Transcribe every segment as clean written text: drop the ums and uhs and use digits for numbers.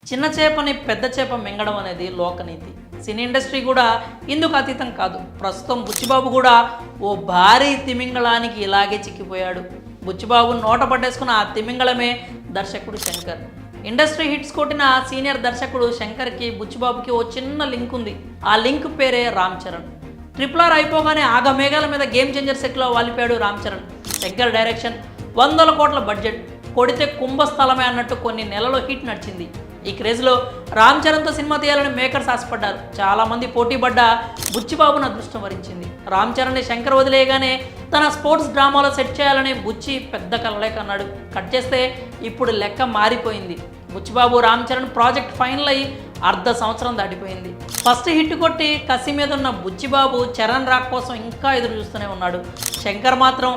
చిన్న చేపని పెద్ద చేప మింగడం అనేది లోకనీతి. సినీ ఇండస్ట్రీ కూడా ఇందుకు అతీతం కాదు. ప్రస్తుతం బుచ్చిబాబు కూడా ఓ భారీ తిమింగళానికి ఇలాగే చిక్కిపోయాడు. బుచ్చిబాబు నోట పట్టేసుకున్న ఆ తిమింగళమే దర్శకుడు శంకర్. ఇండస్ట్రీ హిట్స్ కొట్టిన సీనియర్ దర్శకుడు శంకర్కి బుచ్చిబాబుకి ఓ చిన్న లింక్ ఉంది. ఆ లింక్ పేరే రామ్ చరణ్. RRR అయిపోగానే ఆగమేఘాల మీద గేమ్ చేంజర్ సెట్లో వాలిపాడు రామ్ చరణ్. శంకర్ డైరెక్షన్, 100 కోట్ల బడ్జెట్, కొడితే కుంభస్థలమే అన్నట్టు కొన్ని నెలలు హిట్ నడిచింది. ఈ క్రేజ్లో రామ్ చరణ్తో సినిమా తీయాలని మేకర్స్ ఆశపడ్డారు. చాలామంది పోటీ పడ్డ బుచ్చిబాబును అదృష్టం వరించింది. రామ్ చరణ్ని శంకర్ వదిలేయగానే తన స్పోర్ట్స్ డ్రామాలో సెట్ చేయాలని బుచ్చి పెద్ద కలలే కన్నాడు. కట్ చేస్తే ఇప్పుడు లెక్క మారిపోయింది. బుచ్చిబాబు రామ్ చరణ్ ప్రాజెక్ట్ ఫైనల్ అయ్యి అర్ధ సంవత్సరం దాటిపోయింది. ఫస్ట్ హిట్ కొట్టి కసి మీద ఉన్న బుచ్చిబాబు చరణ్ రాక్ కోసం ఇంకా ఎదురు చూస్తూనే ఉన్నాడు. శంకర్ మాత్రం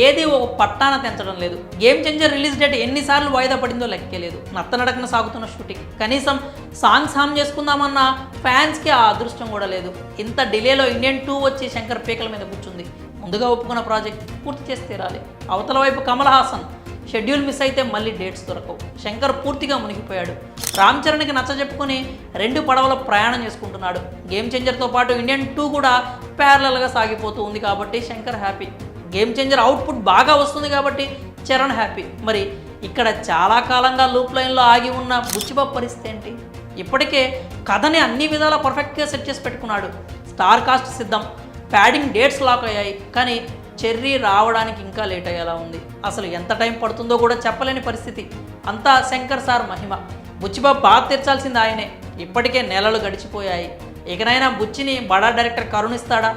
ఏది ఒక పట్టాన తెంచడం లేదు. గేమ్ చేంజర్ రిలీజ్ డేట్ ఎన్నిసార్లు వాయిదా పడిందో లెక్కేలేదు. నత్తనడకన సాగుతున్న షూటింగ్, కనీసం సాంగ్స్ హామ్ చేసుకుందామన్న ఫ్యాన్స్కి ఆ అదృష్టం కూడా లేదు. ఇంత డిలేలో ఇండియన్ 2 వచ్చి శంకర్ పీకల మీద కూర్చుంది. ముందుగా ఒప్పుకున్న ప్రాజెక్ట్ పూర్తి చేసి తీరాలి. అవతల వైపు కమల్ హాసన్ షెడ్యూల్ మిస్ అయితే మళ్ళీ డేట్స్ దొరకవు. శంకర్ పూర్తిగా మునిగిపోయాడు. రామ్ చరణ్కి నచ్చజెప్పుకుని 2 పడవల ప్రయాణం చేసుకుంటున్నాడు. గేమ్ చేంజర్తో పాటు ఇండియన్ 2 కూడా ప్యారలల్గా సాగిపోతూ ఉంది కాబట్టి Shankar happy. Game changer output బాగా వస్తుంది కాబట్టి చరణ్ హ్యాపీ. మరి ఇక్కడ చాలా కాలంగా లూప్ లైన్లో ఆగి ఉన్న బుచ్చిబాబు పరిస్థితి ఏంటి? ఇప్పటికే కథని అన్ని విధాలా పర్ఫెక్ట్గా సెట్ చేసి పెట్టుకున్నాడు. స్టార్ కాస్ట్ సిద్ధం, ప్యాడింగ్ డేట్స్ లాక్ అయ్యాయి. కానీ చెర్రీ రావడానికి ఇంకా లేట్ అయ్యేలా ఉంది. అసలు ఎంత టైం పడుతుందో కూడా చెప్పలేని పరిస్థితి. అంతా శంకర్ సార్ మహిమ. బుచ్చిబాబు బాగా తీర్చాల్సింది ఆయనే. ఇప్పటికే నెలలు గడిచిపోయాయి. ఇకనైనా బుచ్చిని బడా డైరెక్టర్ కరుణిస్తాడా?